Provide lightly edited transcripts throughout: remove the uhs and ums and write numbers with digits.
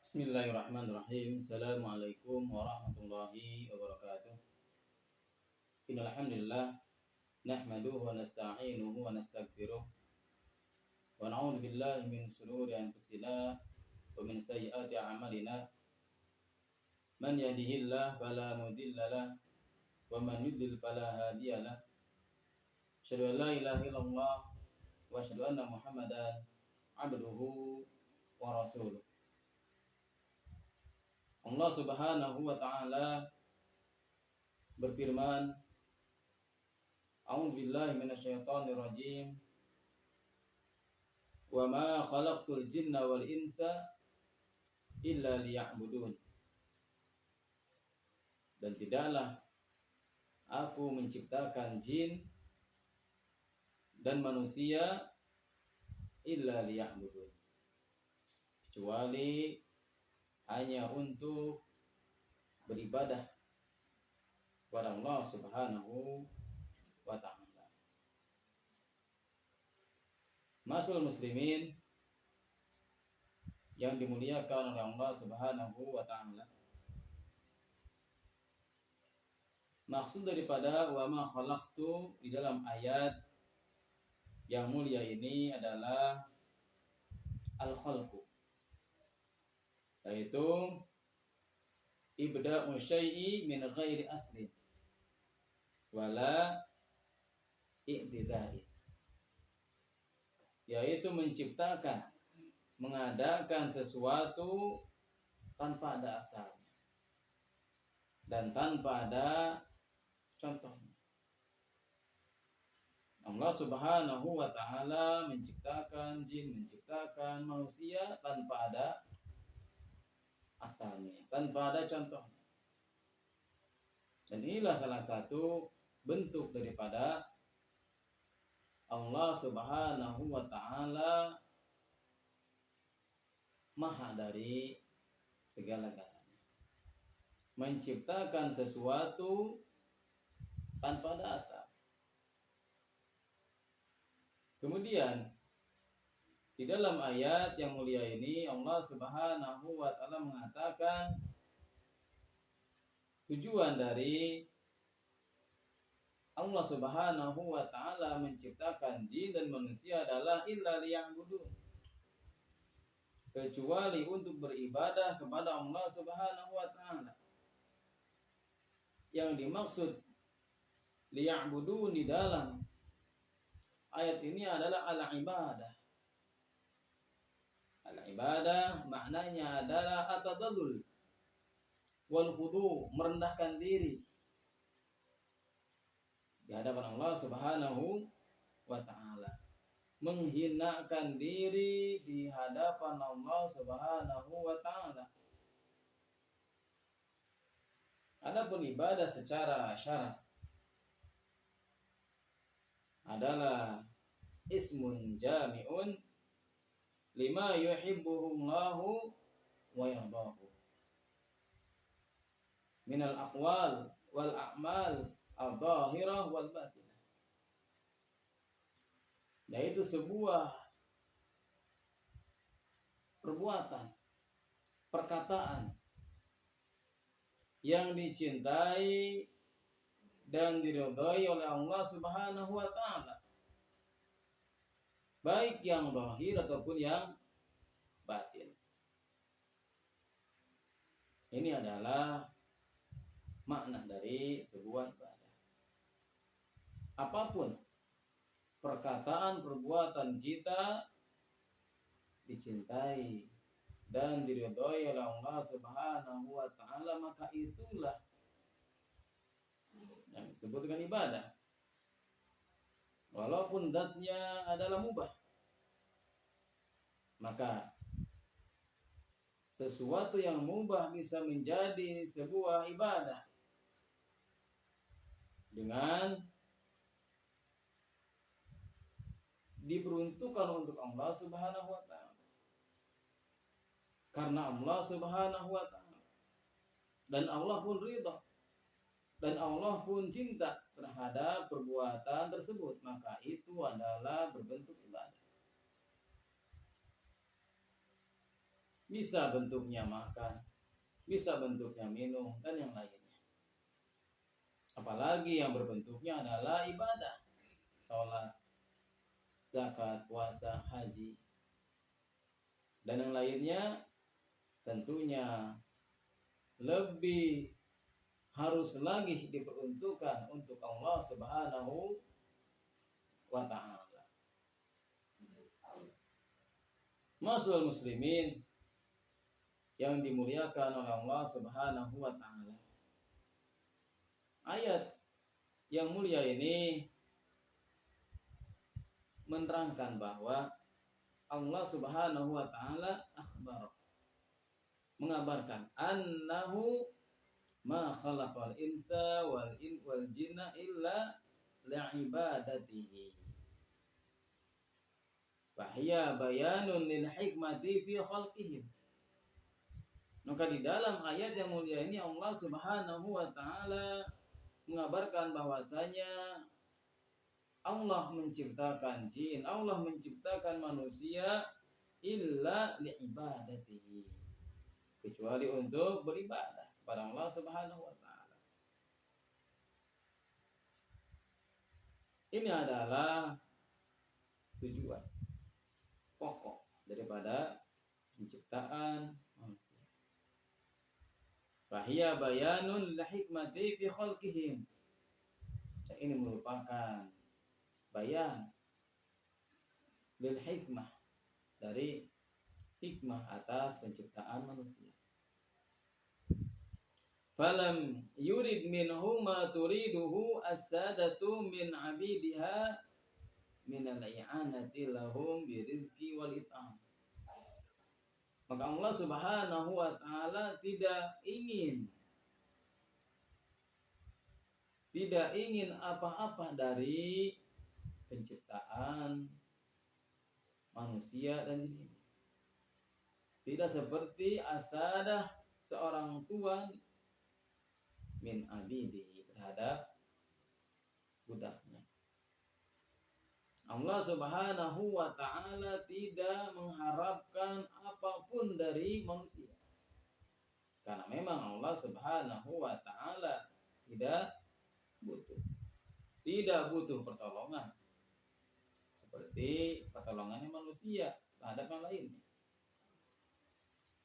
Bismillahirrahmanirrahim. Assalamualaikum warahmatullahi wabarakatuh. Innal hamdalillah nahmaduhu wa nasta'inuhu wa nastaghfiruh wa na'udzu billahi min shururi anfusina wa min sayyiati a'malina. Man yahdihillahu fala mudilla lahu wa man yudlil fala hadiya lahu. Asyhadu an la ilaha illallah wa asyhadu anna Muhammadan abduhu wa rasuluh. Allah Subhanahu wa taala berfirman, A'udzubillahi minasyaitonir rajim. Wa ma khalaqtul jinna wal insa illa liya'budun. Dan tidaklah aku menciptakan jin dan manusia illa liya'budun, kecuali hanya untuk beribadah kepada Allah Subhanahu wa ta'ala. Masyaallah muslimin yang dimuliakan oleh Allah Subhanahu wa ta'ala. Maksud daripada wa ma khalaqtu di dalam ayat yang mulia ini adalah al-khalqu, yaitu ibda'u syai'i min ghairi aslin wala i'tidai, yaitu menciptakan, mengadakan sesuatu tanpa ada asalnya dan tanpa ada contohnya. Allah Subhanahu wa ta'ala menciptakan jin, menciptakan manusia tanpa ada asalnya, tanpa ada contohnya. Dan inilah salah satu bentuk daripada Allah Subhanahu wa ta'ala maha dari segala-galanya, menciptakan sesuatu tanpa ada asal. Kemudian di dalam ayat yang mulia ini Allah Subhanahu wa ta'ala mengatakan tujuan dari Allah Subhanahu wa ta'ala menciptakan jin dan manusia adalah illa liya'budun, kecuali untuk beribadah kepada Allah Subhanahu wa ta'ala. Yang dimaksud liya'budun di dalam ayat ini adalah al-ibadah. Al-ibadah maknanya adalah at-tadallul wal khudu', merendahkan diri di hadapan Allah Subhanahu wa ta'ala, menghinakan diri di hadapan Allah Subhanahu wa ta'ala. Adapun ibadah secara syarak adalah ismun jami'un lima yuhibbuhu Allahu wa yardahu minal aqwal wal a'mal al-zahirah wal batinah, yaitu sebuah perbuatan, perkataan yang dicintai dan diridhai oleh Allah Subhanahu wa ta'ala, baik yang zahir ataupun yang batin. Ini adalah makna dari sebuah ibadah. Apapun perkataan, perbuatan kita dicintai dan diridhai oleh Allah Subhanahu wa ta'ala, maka itulah yang disebut dengan ibadah, walaupun zatnya adalah mubah. Maka sesuatu yang mubah bisa menjadi sebuah ibadah dengan diperuntukkan untuk Allah Subhanahu wa ta'ala, karena Allah Subhanahu wa ta'ala dan Allah pun ridha dan Allah pun cinta terhadap perbuatan tersebut, maka itu adalah berbentuk ibadah. bisa bentuknya makan, bisa bentuknya minum, dan yang lainnya. Apalagi yang berbentuknya adalah ibadah, sholat, zakat, puasa, haji, dan yang lainnya tentunya lebih harus lagi diperuntukkan untuk Allah Subhanahu wa ta'ala. Masyaallah muslimin yang dimuliakan oleh Allah Subhanahu wa ta'ala. Ayat yang mulia ini menerangkan bahwa Allah Subhanahu wa ta'ala mengabarkan annahu ma khalaqal insa wal jinna illa li'ibadatihi. Fahiya bayanun lil hikmati fi khalqihim. Maka di dalam ayat yang mulia ini Allah Subhanahu wa ta'ala mengabarkan bahwasanya Allah menciptakan jin, Allah menciptakan manusia illa li'ibadatihi, kecuali untuk beribadah kepada Allah Subhanahu wa ta'ala. Ini adalah tujuan pokok daripada penciptaan manusia. Fahiya bayanun lil hikmati fi khalqihim. Ini merupakan bayan lil hikmah, dari hikmah atas penciptaan manusia. Falam yurid minhu ma turiduhu as-sadatu min abidiha min al-i'anati lahum birizqi wal it'am. Maka Allah Subhanahu wa ta'ala tidak ingin apa-apa dari penciptaan manusia dan jin. Tidak seperti asadah seorang tuan min abidi terhadap budaknya. Allah Subhanahu wa ta'ala tidak mengharapkan apapun dari manusia. Karena memang Allah Subhanahu wa ta'ala tidak butuh pertolongan seperti pertolongannya manusia terhadap yang lainnya.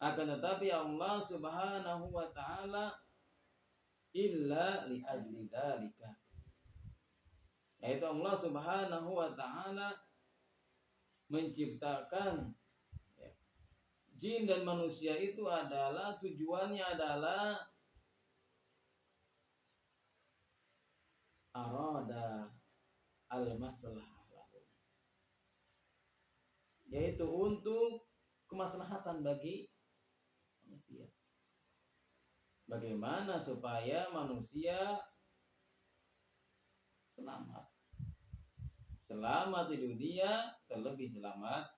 Akan tetapi Allah Subhanahu wa ta'ala illa li ajli dzalika, yaitu Allah Subhanahu wa ta'ala menciptakan jin dan manusia itu adalah tujuannya adalah arada al-maslahah, yaitu untuk kemaslahatan bagi manusia. Bagaimana supaya manusia selamat di dunia, terlebih selamat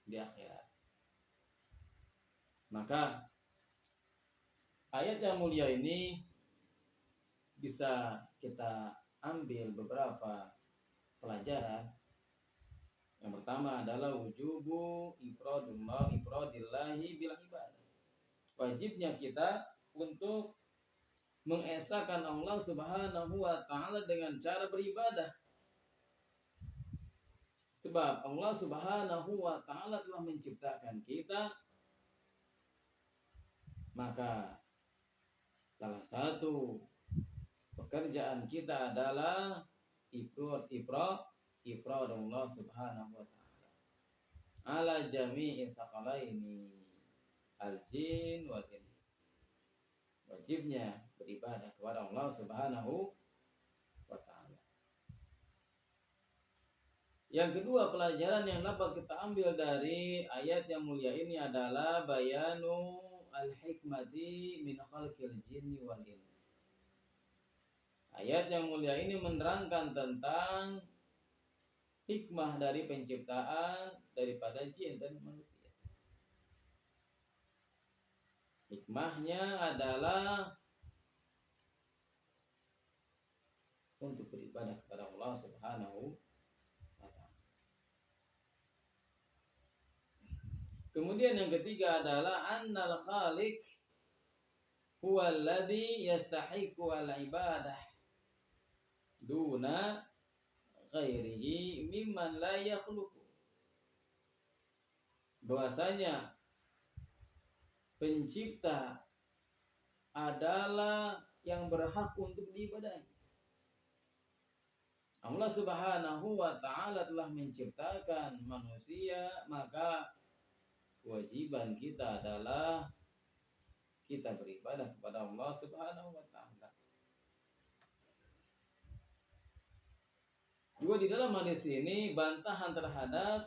di akhirat. Maka ayat yang mulia ini bisa kita ambil beberapa pelajaran. Yang pertama adalah wujubu ifradillahi bil ibadah. Wajibnya kita untuk mengesahkan Allah Subhanahu wa ta'ala dengan cara beribadah. Sebab Allah Subhanahu wa ta'ala telah menciptakan kita, maka salah satu pekerjaan kita adalah ifradullah Subhanahu wa ta'ala ala jami'i tsaqalaini al-jin wal ins. Wajibnya beribadah kepada Allah Subhanahu wa ta'ala. Yang kedua, pelajaran yang dapat kita ambil dari ayat yang mulia ini adalah bayanu al-hikmati min khalqil jinni wal ins. Ayat yang mulia ini menerangkan tentang hikmah dari penciptaan daripada jin dan manusia. Hikmahnya adalah untuk beribadah kepada Allah Subhanahu wa ta'ala. Kemudian yang ketiga adalah annal khaliq huwa alladhi yastahiqu al-ibadah duna ghairihi mimman la yakhluqu. Bahwasanya pencipta adalah yang berhak untuk diibadahi. Allah Subhanahu wa taala telah menciptakan manusia, maka kewajiban kita adalah kita beribadah kepada Allah Subhanahu wa taala. Juga di dalam hadis ini bantahan terhadap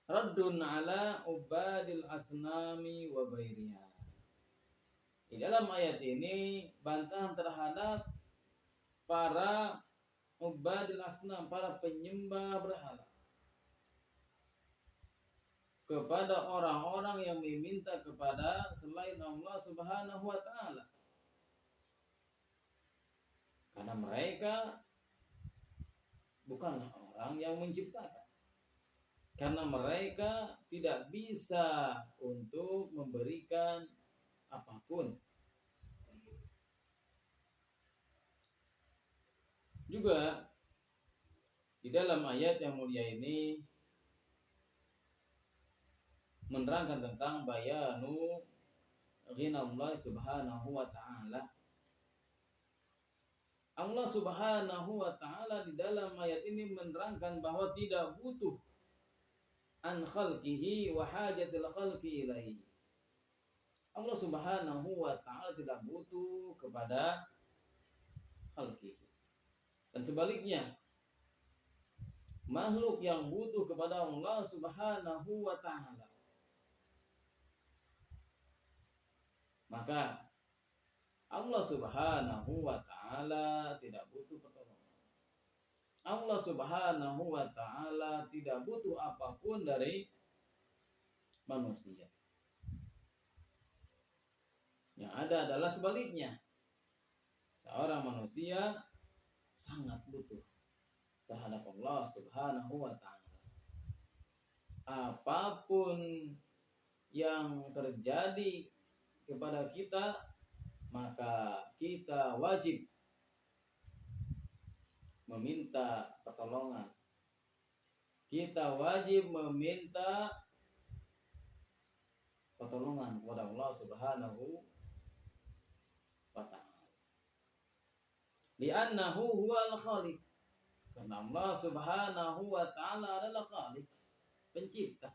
raddun ala ubadil asnami wa ghairiha. Di dalam ayat ini bantahan terhadap para ubadil asnam, para penyembah berhala, kepada orang-orang yang meminta kepada selain Allah Subhanahu wa taala. Karena mereka bukanlah orang yang menciptakan. Karena mereka tidak bisa untuk memberikan apapun. Juga di dalam ayat yang mulia ini menerangkan tentang bayanu ghinallah subhanahu wa ta'ala. Allah Subhanahu wa ta'ala di dalam ayat ini menerangkan bahwa tidak butuh an khalqihi wa hajatil khalqi ilaihi. Allah Subhanahu wa ta'ala tidak butuh kepada khalqihi. Dan sebaliknya, makhluk yang butuh kepada Allah Subhanahu wa ta'ala. Maka Allah Subhanahu wa ta'ala tidak butuh pertolongan. Allah Subhanahu wa ta'ala tidak butuh apapun dari manusia. Yang ada adalah sebaliknya. Seorang manusia sangat butuh terhadap Allah Subhanahu wa ta'ala. Apapun yang terjadi kepada kita, maka kita wajib meminta pertolongan. Kita wajib meminta pertolongan kepada Allah Subhanahu wa ta'ala. Li'annahu huwal khaliq. Karena Allah Subhanahu wa ta'ala adalah khaliq, pencipta.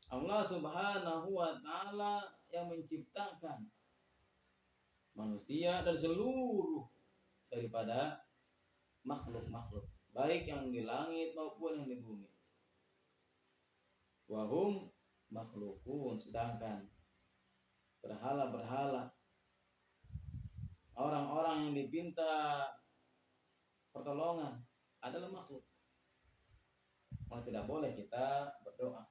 Allah Subhanahu wa ta'ala yang menciptakan manusia dan seluruh daripada makhluk-makhluk, baik yang di langit maupun yang di bumi. Wahum makhlukun, sedangkan berhala-berhala, orang-orang yang dipinta pertolongan adalah makhluk. Maka tidak boleh kita berdoa,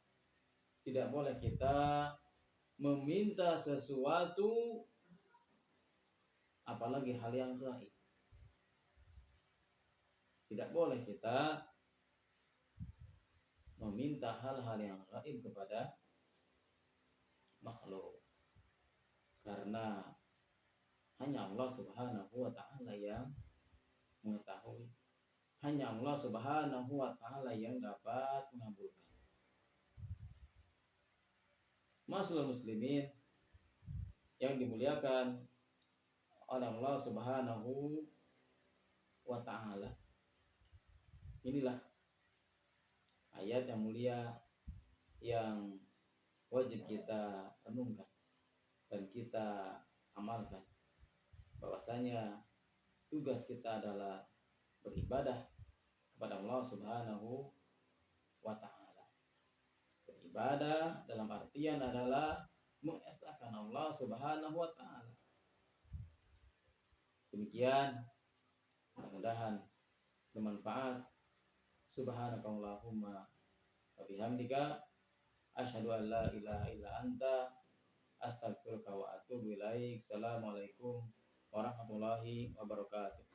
tidak boleh kita meminta sesuatu, apalagi hal yang gaib. Tidak boleh kita meminta hal-hal yang gaib kepada makhluk. Karena hanya Allah Subhanahu wa ta'ala yang mengetahui. Hanya Allah Subhanahu wa ta'ala yang dapat mengabulkan. Masyaallah muslimin yang dimuliakan oleh Allah Subhanahu wa ta'ala. Inilah ayat yang mulia yang wajib kita renungkan dan kita amalkan. Bahwasanya tugas kita adalah beribadah kepada Allah Subhanahu wa ta'ala. Beribadah dalam artian adalah mengesahkan Allah Subhanahu wa ta'ala. Demikian, mudah-mudahan bermanfaat. Subhanakallahumma wa bihamdika asyhadu an la ilaha illa anta astaghfiruka wa atubu ilaik. Assalamualaikum warahmatullahi wabarakatuh.